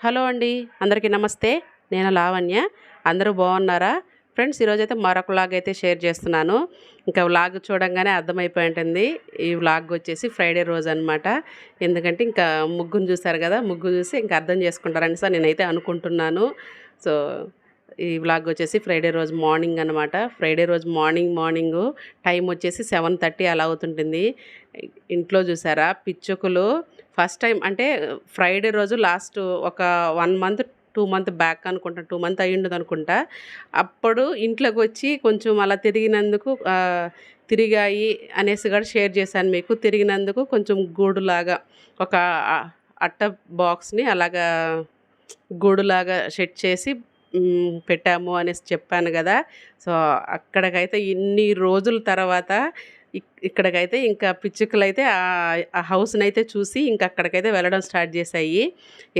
Hello అండి. అందరికీ నమస్తే. నేను లావణ్య. అందరూ బాగున్నారా? ఫ్రెండ్స్, ఈరోజైతే మరొక వ్లాగ్ అయితే షేర్ చేస్తున్నాను. ఇంకా వ్లాగ్ చూడంగానే అర్థమైపోయి ఉంటుంది. ఈ వ్లాగ్ వచ్చేసి ఫ్రైడే రోజు అనమాట. ఎందుకంటే ఇంకా ముగ్గును చూసారు కదా, ముగ్గు చూసి ఇంకా అర్థం చేసుకుంటారని సార్ నేనైతే అనుకుంటున్నాను. సో ఈ వ్లాగ్ వచ్చేసి ఫ్రైడే రోజు మార్నింగ్ అనమాట. ఫ్రైడే రోజు మార్నింగ్ టైం వచ్చేసి 7:30 అలా అవుతుంటుంది. ఇంట్లో చూసారా పిచ్చుకలు ఫస్ట్ టైం అంటే ఫ్రైడే రోజు లాస్ట్ ఒక 1 మంత్ 2 మంత్ బ్యాక్ అనుకుంటా, 2 మంత్ అయ్యుండదు అనుకుంటా. అప్పుడు ఇంట్లోకి వచ్చి కొంచెం అలా తిరిగినందుకు తిరిగాయి అనేసి కూడా షేర్ చేశాను మీకు. తిరిగినందుకు కొంచెం గూడులాగా ఒక అట్ట బాక్స్ని అలాగా గూడులాగా సెట్ చేసి పెట్టాము అనేసి చెప్పాను కదా. సో అక్కడికైతే ఇన్ని రోజుల తర్వాత ఇక్కడికైతే ఇంకా పిచ్చుకలైతే ఆ హౌస్ని అయితే చూసి ఇంకా అక్కడికైతే వెళ్ళడం స్టార్ట్ చేశాయి.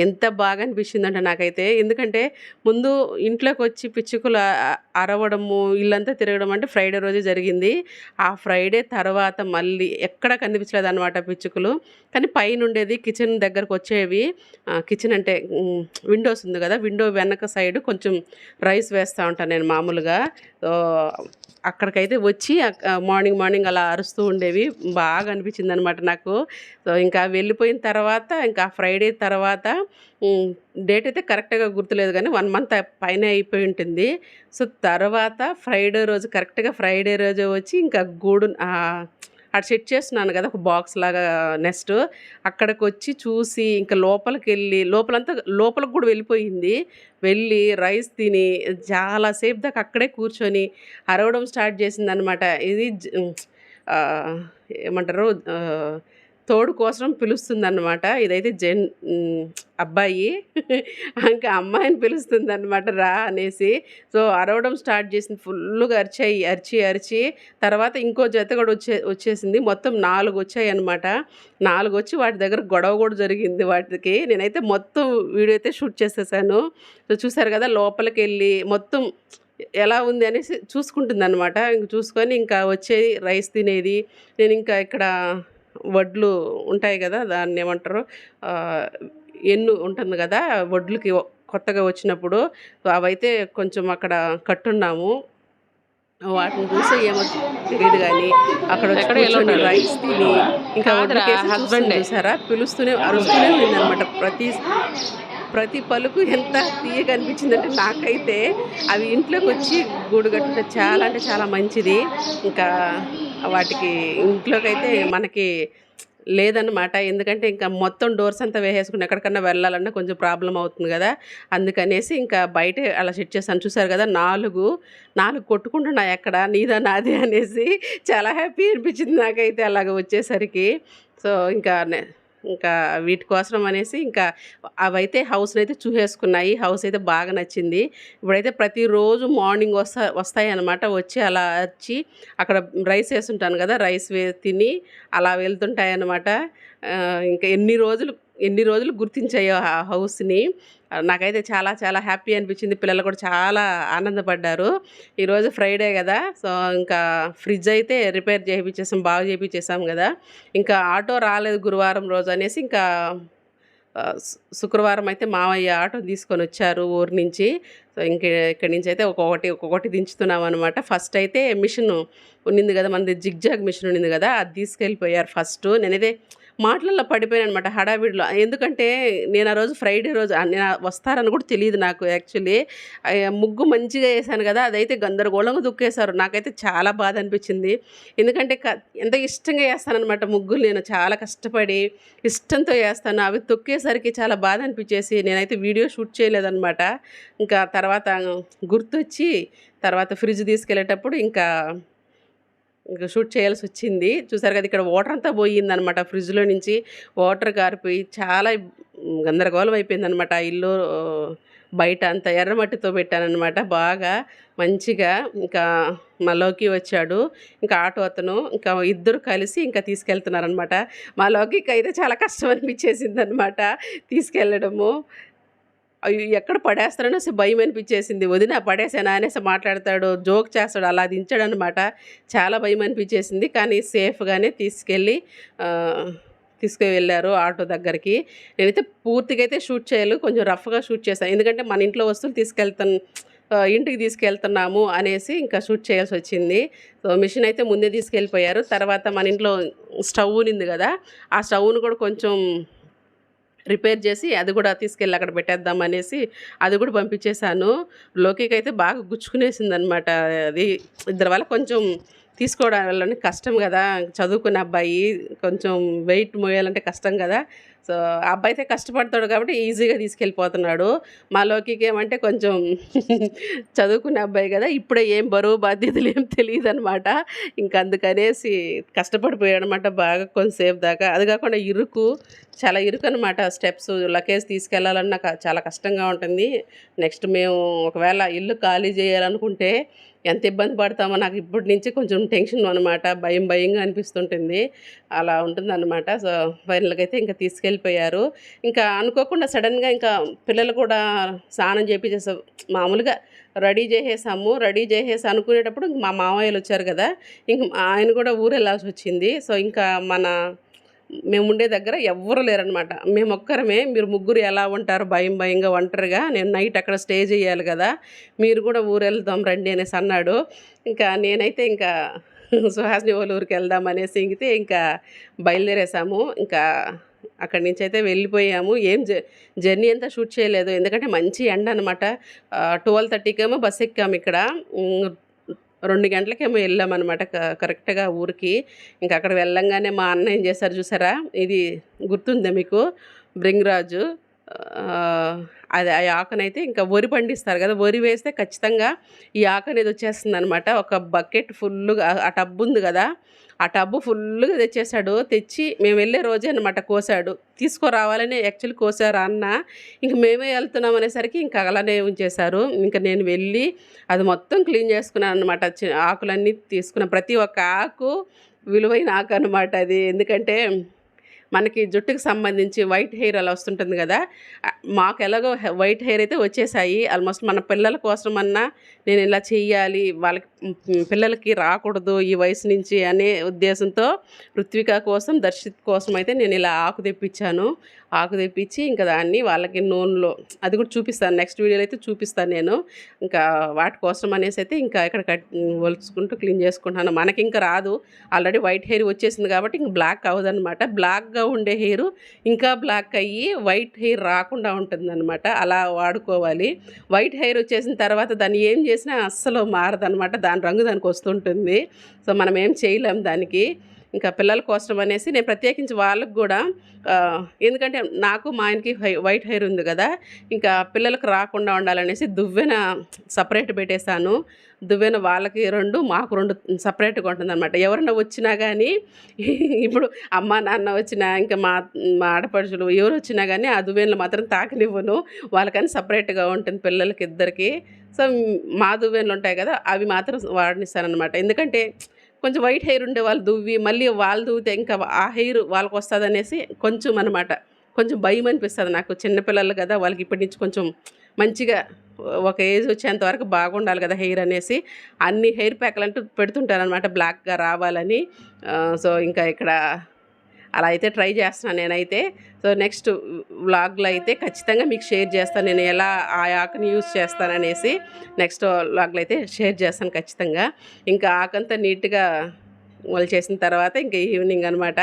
ఎంత బాగా అనిపించిందంటే నాకైతే. ఎందుకంటే ముందు ఇంట్లోకి వచ్చి పిచ్చుకలు అరవడము ఇల్లంతా తిరగడం అంటే ఫ్రైడే రోజే జరిగింది. ఆ ఫ్రైడే తర్వాత మళ్ళీ ఎక్కడ కనిపించలేదు అనమాట పిచ్చుకలు. కానీ పైన ఉండేది కిచెన్ దగ్గరకు వచ్చేవి. కిచెన్ అంటే విండోస్ ఉంది కదా, విండో వెనక సైడ్ కొంచెం రైస్ వేస్తూ ఉంటాను నేను మామూలుగా. అక్కడికైతే వచ్చి మార్నింగ్ అలా అరుస్తూ ఉండేవి. బాగా అనిపించింది అనమాట నాకు. సో ఇంకా వెళ్ళిపోయిన తర్వాత ఇంకా ఫ్రైడే తర్వాత డేట్ అయితే కరెక్ట్గా గుర్తులేదు, కానీ 1 మంత్ పైన అయిపోయి ఉంటుంది. సో తర్వాత ఫ్రైడే రోజు కరెక్ట్గా ఫ్రైడే రోజు వచ్చి ఇంకా గూడు అటు సెట్ చేస్తున్నాను కదా, ఒక బాక్స్ లాగా నెక్స్ట్ అక్కడికి వచ్చి చూసి ఇంకా లోపలికి వెళ్ళి లోపలికి కూడా వెళ్ళిపోయింది. వెళ్ళి రైస్ తిని చాలాసేపు దాకా అక్కడే కూర్చొని అరవడం స్టార్ట్ చేసిందనమాట. ఇది ఏమంటారు, తోడు కోసం పిలుస్తుందన్నమాట. ఇదైతే అబ్బాయి ఇంకా అమ్మాయిని పిలుస్తుందన్నమాట రా అనేసి. సో అరవడం స్టార్ట్ చేసింది, ఫుల్గా అరిచి తర్వాత ఇంకో జత కూడా వచ్చేసింది. మొత్తం 4 వచ్చాయి అనమాట. 4 వచ్చి వాటి దగ్గర గొడవ కూడా జరిగింది వాటికి. నేనైతే మొత్తం వీడియో అయితే షూట్ చేసేసాను. సో చూసారు కదా, లోపలికి వెళ్ళి మొత్తం ఎలా ఉంది అనేసి చూసుకుంటుంది అనమాట. ఇంక చూసుకొని ఇంకా వచ్చేది రైస్ తినేది. నేను ఇంకా ఇక్కడ వడ్లు ఉంటాయి కదా, దాన్ని ఏమంటారు, ఎన్ను ఉంటుంది కదా వడ్లకి కొత్తగా వచ్చినప్పుడు, అవైతే కొంచెం అక్కడ కట్టున్నాము. వాటిని చూసి ఏమో తెలియదు కానీ అక్కడ వచ్చి రైస్ తిని ఇంకా హస్బెండ్ చూసారా పిలుస్తూనే అరుస్తూనే ఉందన్నమాట. ప్రతి పలుకు ఎంత తీయగా అనిపించిందంటే నాకైతే అవి ఇంట్లోకి వచ్చి గూడు కట్టుంటే చాలా అంటే చాలా మంచిది. ఇంకా వాటికి ఇంట్లోకి అయితే మనకి లేదన్నమాట. ఎందుకంటే ఇంకా మొత్తం డోర్స్ అంతా వేసేసుకుని ఎక్కడికన్నా వెళ్ళాలన్నా కొంచెం ప్రాబ్లం అవుతుంది కదా. అందుకనేసి ఇంకా బయటే అలా సెట్ చేస్తాను. చూసారు కదా, 4 కొట్టుకుంటున్నాయి అక్కడ నీదా నాదే అనేసి. చాలా హ్యాపీ అనిపించింది నాకైతే అలాగ వచ్చేసరికి. సో ఇంకా వీటి కోసం అనేసి ఇంకా అవైతే హౌస్ని అయితే చూసేసుకున్నాయి. హౌస్ అయితే బాగా నచ్చింది. ఇప్పుడైతే ప్రతిరోజు మార్నింగ్ వస్తాయి అన్నమాట. వచ్చి అలా వచ్చి అక్కడ రైస్ వేస్తుంటాను కదా, రైస్ తిని అలా వెళ్తుంటాయి అన్నమాట. ఇంకా ఎన్ని రోజులు గుర్తించాయో ఆ హౌస్ని. నాకైతే చాలా చాలా హ్యాపీ అనిపించింది. పిల్లలు కూడా చాలా ఆనందపడ్డారు. ఈరోజు ఫ్రైడే కదా, సో ఇంకా ఫ్రిడ్జ్ అయితే రిపేర్ బాగా చేయించేసాం కదా. ఇంకా ఆటో రాలేదు గురువారం రోజు అనేసి ఇంకా శుక్రవారం అయితే మామయ్య ఆటో తీసుకొని వచ్చారు ఊరి నుంచి. సో ఇక్కడి నుంచి అయితే ఒక్కొక్కటి దించుతున్నాం అనమాట. ఫస్ట్ అయితే మిషన్ ఉన్నింది కదా, మనది జిగ్జాగ్ మిషన్ ఉన్నింది కదా, అది తీసుకెళ్ళిపోయారు ఫస్ట్. నేనైతే మాటలలో పడిపోయాను అనమాట హడావిడిలో. ఎందుకంటే నేను ఆ రోజు ఫ్రైడే రోజు నేను వస్తారని కూడా తెలియదు నాకు. యాక్చువల్లీ ముగ్గు మంచిగా వేసాను కదా, అదైతే గందరగోళంగా దుక్కేశారు. నాకైతే చాలా బాధ అనిపించింది. ఎందుకంటే ఎంత ఇష్టంగా వేస్తానన్నమాట ముగ్గులు. నేను చాలా కష్టపడి ఇష్టంతో వేస్తాను. అవి తొక్కేసరికి చాలా బాధ అనిపించేసి నేనైతే వీడియో షూట్ చేయలేదన్నమాట. ఇంకా తర్వాత గుర్తొచ్చి తర్వాత ఫ్రిడ్జ్ తీసుకెళ్ళేటప్పుడు ఇంకా షూట్ చేయాల్సి వచ్చింది. చూసారు కదా, ఇక్కడ వాటర్ అంతా పోయిందనమాట. ఫ్రిడ్జ్లో నుంచి వాటర్ కారిపోయి చాలా గందరగోళం అయిపోయిందనమాట. ఆ ఇల్లు బయట అంతా ఎర్రమట్టితో పెట్టానమాట బాగా మంచిగా. ఇంకా మా లోకి వచ్చాడు, ఇంకా ఆటో అతను, ఇంకా ఇద్దరు కలిసి ఇంకా తీసుకెళ్తున్నారనమాట. మా లోకికి అయితే చాలా కష్టం అనిపించేసింది అనమాట తీసుకెళ్ళడము. ఎక్కడ పడేస్తారనేసి భయం అనిపించేసింది. వదిన పడేసానా అనేసి మాట్లాడతాడు, జోక్ చేస్తాడు, అలా దించాడనమాట. చాలా భయం అనిపించేసింది. కానీ సేఫ్గానే తీసుకెళ్ళి తీసుకువెళ్ళారు ఆటో దగ్గరికి. నేనైతే పూర్తిగా అయితే షూట్ చేయలేదు, కొంచెం రఫ్గా షూట్ చేశాను. ఎందుకంటే మన ఇంట్లో వస్తువులు ఇంటికి తీసుకెళ్తున్నాము అనేసి ఇంకా షూట్ చేయాల్సి వచ్చింది. సో మిషన్ అయితే ముందే తీసుకెళ్ళిపోయారు. తర్వాత మన ఇంట్లో స్టవ్ ఉన్నింది కదా, ఆ స్టవ్ను కూడా కొంచెం రిపేర్ చేసి అది కూడా తీసుకెళ్ళి అక్కడ పెట్టేద్దాం అనేసి అది కూడా పంపించేశాను. లోకికి అయితే బాగా గుచ్చుకునేసిందనమాట. అది ఇద్దరి వల్ల కొంచెం తీసుకోవడానికి కష్టం కదా, చదువుకునే అబ్బాయి, కొంచెం వెయిట్ మోయాలంటే కష్టం కదా. సో ఆ అబ్బాయి అయితే కష్టపడతాడు కాబట్టి ఈజీగా తీసుకెళ్ళిపోతున్నాడు. మా లోకికి ఏమంటే కొంచెం చదువుకునే అబ్బాయి కదా, ఇప్పుడే ఏం బరువు బాధ్యతలు ఏం తెలియదనమాట. ఇంక అందుకనేసి కష్టపడిపోయాడు అనమాట బాగా కొంతసేపు దాకా. అది కాకుండా చాలా ఇరుకు అనమాట. స్టెప్స్ లగేజ్ తీసుకెళ్ళాలన్నా చాలా కష్టంగా ఉంటుంది. నెక్స్ట్ మేము ఒకవేళ ఇల్లు ఖాళీ చేయాలనుకుంటే ఎంత ఇబ్బంది పడతామో నాకు ఇప్పటి నుంచి కొంచెం టెన్షన్ అనమాట, భయంగా అనిపిస్తుంటుంది. అలా ఉంటుందన్నమాట. సో ఫైనల్గా అయితే ఇంకా తీసుకెళ్ళిపోయారు. ఇంకా అనుకోకుండా సడన్గా ఇంకా పిల్లలు కూడా స్నానం చేపించేసాం. మామూలుగా రెడీ చేసేసి అనుకునేటప్పుడు మా మామయ్యలు వచ్చారు కదా, ఇంక ఆయన కూడా ఊరు వెళ్ళాల్సి వచ్చింది. సో ఇంకా మేము ఉండే దగ్గర ఎవ్వరు లేరనమాట. మేము ఒక్కరమే. మీరు ముగ్గురు ఎలా ఉంటారు భయంగా ఒంటరిగా, నేను నైట్ అక్కడ స్టే చేయాలి కదా, మీరు కూడా ఊరు వెళ్దాం రండి అనేసి అన్నాడు. ఇంకా నేనైతే ఇంకా సుహాసిని వాళ్ళ ఊరికి వెళ్దాం అనేసి ఇంకా బయలుదేరేసాము. ఇంకా అక్కడి నుంచి అయితే వెళ్ళిపోయాము. జర్నీ అంతా షూట్ చేయలేదు, ఎందుకంటే మంచి ఎండ అనమాట. 12:30కేమో బస్ ఎక్కాము. ఇక్కడ 2 గంటలకేమో వెళ్ళామన్నమాట కరెక్ట్గా ఊరికి. ఇంకా అక్కడ వెళ్ళంగానే మా అన్న ఏం చేశారు చూసారా, ఇది గుర్తుందా మీకు, బ్రింగ్రాజు, అది ఆ ఆకునైతే ఇంకా వరి పండిస్తారు కదా, వరి వేస్తే ఖచ్చితంగా ఈ ఆకు అనేది వచ్చేస్తుంది అనమాట. ఒక బకెట్ ఫుల్గా, ఆ టబ్బు ఉంది కదా, ఆ టబ్బు ఫుల్గా తెచ్చి మేము వెళ్ళే రోజే అనమాట కోసాడు. తీసుకురావాలని యాక్చువల్లీ కోసారు అన్న, ఇంక మేమే వెళ్తున్నాం అనేసరికి ఇంకా అలానే ఉంచేశారు. ఇంకా నేను వెళ్ళి అది మొత్తం క్లీన్ చేసుకున్నాను అనమాట. ఆకులన్నీ తీసుకున్నాను, ప్రతి ఒక్క ఆకు విలువైన ఆకు అనమాట అది. ఎందుకంటే మనకి జుట్టుకి సంబంధించి వైట్ హెయిర్ అలా వస్తుంటుంది కదా, మాకు ఎలాగో వైట్ హెయిర్ అయితే వచ్చేసాయి. ఆల్మోస్ట్ మన పిల్లల కోసమన్నా నేను ఇలా చెయ్యాలి, పిల్లలకి రాకూడదు ఈ వయసు నుంచి అనే ఉద్దేశంతో ఋత్విక కోసం, దర్శిత్ కోసం అయితే నేను ఇలా ఆకు తెప్పించి ఇంకా దాన్ని వాళ్ళకి నూనెలో, అది కూడా చూపిస్తాను నెక్స్ట్ వీడియోలో అయితే చూపిస్తాను నేను. ఇంకా వాటి కోసం అనేసి అయితే ఇంకా ఇక్కడ వలుచుకుంటూ క్లీన్ చేసుకుంటాను. మనకి ఇంకా రాదు, ఆల్రెడీ వైట్ హెయిర్ వచ్చేసింది కాబట్టి ఇంక బ్లాక్ అవ్వదన్నమాట. బ్లాక్గా ఉండే హెయిర్ ఇంకా బ్లాక్ అయ్యి వైట్ హెయిర్ రాకుండా ఉంటుందన్నమాట. అలా వాడుకోవాలి. వైట్ హెయిర్ వచ్చేసిన తర్వాత దాన్ని ఏం చేసినా అస్సలు మారదనమాట, దాని రంగు దానికి వస్తుంటుంది. సో మనం ఏం చేయలేం దానికి. ఇంకా పిల్లల కోసం అనేసి నేను ప్రత్యేకించి వాళ్ళకు కూడా, ఎందుకంటే నాకు మా ఆయనకి వైట్ హెయిర్ ఉంది కదా, ఇంకా పిల్లలకు రాకుండా ఉండాలనేసి దువ్వెన సపరేట్ పెట్టేశాను. దువ్వెన వాళ్ళకి 2, మాకు 2 సపరేట్గా ఉంటుంది అనమాట. ఎవరైనా వచ్చినా కానీ, ఇప్పుడు అమ్మ నాన్న వచ్చినా, ఇంకా మా ఆడపడుచులు ఎవరు వచ్చినా కానీ ఆ దువ్వెనలు మాత్రం తాకనివ్వను, వాళ్ళకని సపరేట్గా ఉంటుంది పిల్లలకి ఇద్దరికి. సో మా దువ్వెనలు ఉంటాయి కదా, అవి మాత్రం వాడనిస్తానమాట. ఎందుకంటే కొంచెం వైట్ హెయిర్ ఉండే వాళ్ళు దువ్వి మళ్ళీ వాళ్ళు దువ్వితే ఇంకా ఆ హెయిర్ వాళ్ళకి వస్తుంది అనేసి కొంచెం అనమాట, కొంచెం భయం అనిపిస్తుంది నాకు. చిన్నపిల్లలు కదా, వాళ్ళకి ఇప్పటి నుంచి కొంచెం మంచిగా ఒక ఏజ్ వచ్చేంత వరకు బాగుండాలి కదా హెయిర్ అనేసి అన్ని హెయిర్ ప్యాక్లు అంటూ పెడుతుంటారనమాట బ్లాక్గా రావాలని. సో ఇంకా ఇక్కడ అలా అయితే ట్రై చేస్తున్నాను నేనైతే. సో నెక్స్ట్ వ్లాగ్లో అయితే ఖచ్చితంగా మీకు షేర్ చేస్తాను నేను ఎలా ఆ ఆకుని యూజ్ చేస్తాననేసి. నెక్స్ట్ వ్లాగ్లో అయితే షేర్ చేస్తాను ఖచ్చితంగా. ఇంకా ఆకంతా నీట్గా చేసిన తర్వాత ఇంకా ఈవినింగ్ అనమాట.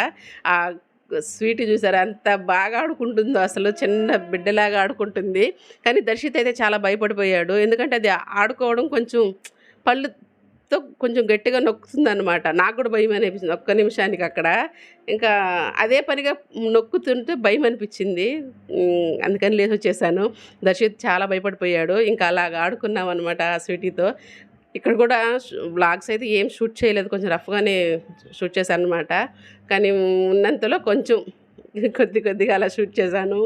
ఆ స్వీట్ చూసారు ఎంత బాగా ఆడుకుంటుందో, అసలు చిన్న బిడ్డలాగా ఆడుకుంటుంది. కానీ దర్శిత్ అయితే చాలా భయపడిపోయాడు, ఎందుకంటే అది ఆడుకోవడం కొంచెం పళ్ళుతో కొంచెం గట్టిగా నొక్కుతుందన్నమాట. నాకు కూడా భయం అనిపించింది ఒక్క నిమిషానికి అక్కడ. ఇంకా అదే పనిగా నొక్కుతుంటే భయం అనిపించింది, అందుకని లేచి వచ్చేసాను. దర్శిత్ చాలా భయపడిపోయాడు. ఇంకా అలాగ ఆడుకున్నాం అనమాట ఆ స్వీటీతో. ఇక్కడ కూడా వ్లాగ్స్ అయితే ఏం షూట్ చేయలేదు, కొంచెం రఫ్గానే షూట్ చేశాను అనమాట. కానీ ఉన్నంతలో కొంచెం కొద్దిగా అలా షూట్ చేశాను.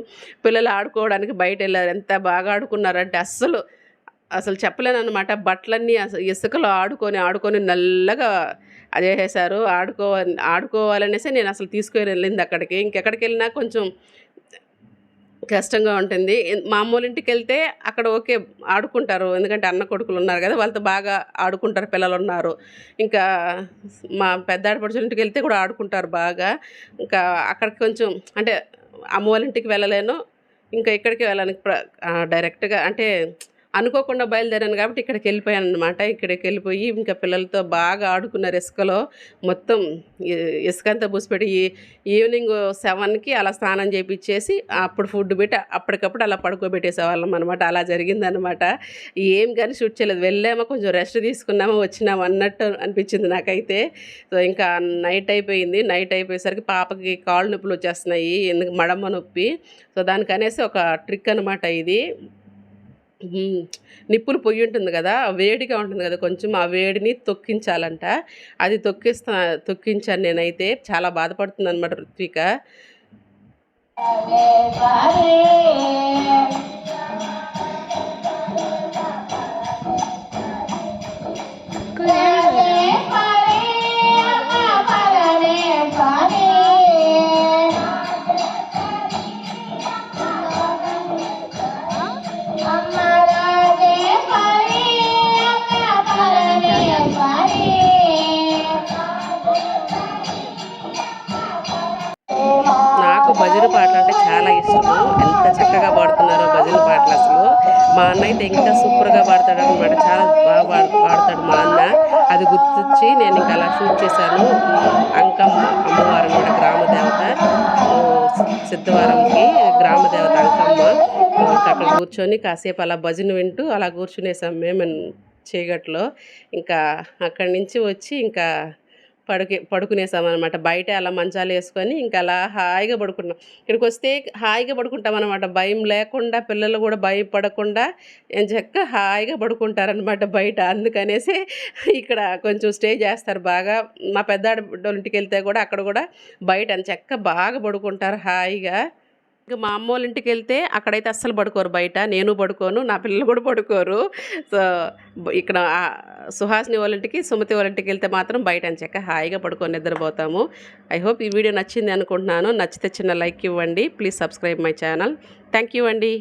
పిల్లలు ఆడుకోవడానికి బయట వెళ్ళారు, ఎంత బాగా ఆడుకున్నారంటే అసలు చెప్పలేను అనమాట. బట్టలన్నీ అసలు ఇసుకలో ఆడుకొని నల్లగా అదే చేశారు. ఆడుకోవాలనేసి నేను అసలు తీసుకొని వెళ్ళింది అక్కడికి. ఇంకెక్కడికి వెళ్ళినా కొంచెం కష్టంగా ఉంటుంది. మా అమ్మోళ్ళ ఇంటికెళ్తే అక్కడ ఓకే. ఆడుకుంటారు. ఎందుకంటే అన్న కొడుకులు ఉన్నారు గదా! వాళ్ళతో బాగా ఆడుకుంటారు, పిల్లలున్నారు. ఇంకా మా పెద్ద ఆడపడుచుల ఇంటికెళ్తే కూడా ఆడుకుంటారు బాగా. ఇంకా అక్కడికి కొంచెం అంటే అమ్మ వాళ్ళ ఇంటికి వెళ్ళలేను. ఇంకా ఇక్కడికి వెళ్ళాను. డైరెక్ట్‌గా అంటే అనుకోకుండా బయలుదేరాను కాబట్టి ఇక్కడికెళ్ళిపోయాననమాట. ఇక్కడికెళ్ళిపోయి ఇంకా పిల్లలతో బాగా ఆడుకున్నారు ఇసుకలో. మొత్తం ఇ ఇసుకంతా పూసిపెట్టి ఈవినింగ్ 7కి అలా స్నానం చేపిచ్చేసి అప్పుడు ఫుడ్ పెట్టి అప్పటికప్పుడు అలా పడుకోబెట్టేసేవాళ్ళం అనమాట. అలా జరిగిందనమాట. ఏం గాని షూట్ చేయలేదు. వెళ్ళామా, కొంచెం రెస్ట్ తీసుకున్నామా, వచ్చినామా అన్నట్టు అనిపించింది నాకైతే. సో, ఇంకా నైట్ అయిపోయింది. నైట్ అయిపోయేసరికి పాపకి కాళ్ళు నొప్పులొచ్చేస్తున్నాయి. ఎందుకు మడమ నొప్పి. సో, దానికనేసి ఒక ట్రిక్ అనమాట ఇది. నిప్పులు పొయ్యి ఉంటుంది గదా! వేడిగా ఉంటుంది గదా! కొంచెం ఆ వేడిని తొక్కించాలంట. అది తొక్కించాను నేనైతే. చాలా బాధపడుతుందనమాట రుత్విక. నాకు భజన పాటలంటే చాలా ఇష్టము. ఎంత చక్కగా పాడుతున్నారో భజన పాటలసలు. మా అన్న అయితే ఇంకా సూపర్‌గా పాడతాడనమాట. చాలా పాడతాడు మా అన్న. అది గుర్తొచ్చి నేనింక అలా షూట్ చేశాను. అంకమ్మ అమ్మవారనమాట, గ్రామ దేవత. సిద్ధవరంకి గ్రామ దేవత అంకమ్మ. ఇంకా అక్కడ కూర్చొని కాసేపు అలా భజన వింటూ అలా కూర్చునేసాం మేము చీకట్లో. ఇంకా అక్కడి నుంచి వచ్చి ఇంకా పడుకునేసామనమాట. బయటే అలా మంచాలేసుకొని ఇంకా అలా హాయిగా పడుకున్నాం. ఇక్కడికొస్తే హాయిగా పడుకుంటామనమాట. భయం లేకుండా, పిల్లలు కూడా భయపడకుండా ఎంచక్కా హాయిగా పడుకుంటారనమాట బయట. అందుకనేసి ఇక్కడ కొంచెం స్టే చేస్తారు బాగా. మా పెద్ద ఆడబిడ్డోళ్ళ ఇంటికెళ్తే కూడా అక్కడ కూడా బయట ఎంచక్కా బాగా పడుకుంటారు హాయిగా. ఇంక మా అమ్మోళ్ళ ఇంటికెళ్తే అక్కడైతే అస్సలు పడుకోరు బయట. నేను పడుకోను, నా పిల్లలు కూడా పడుకోరు. సో, ఇక్కడ సుహాసిని వాళ్ళ ఇంటికి, సుమతి వాళ్ళ ఇంటికెళ్తే మాత్రం బయట ఎంచక్కా హాయిగా పడుకొని నిద్రపోతాము. ఐ హోప్ ఈ వీడియో నచ్చింది అనుకుంటున్నాను. నచ్చితే చిన్న లైక్ ఇవ్వండి. Please subscribe my channel. Thank you అండి.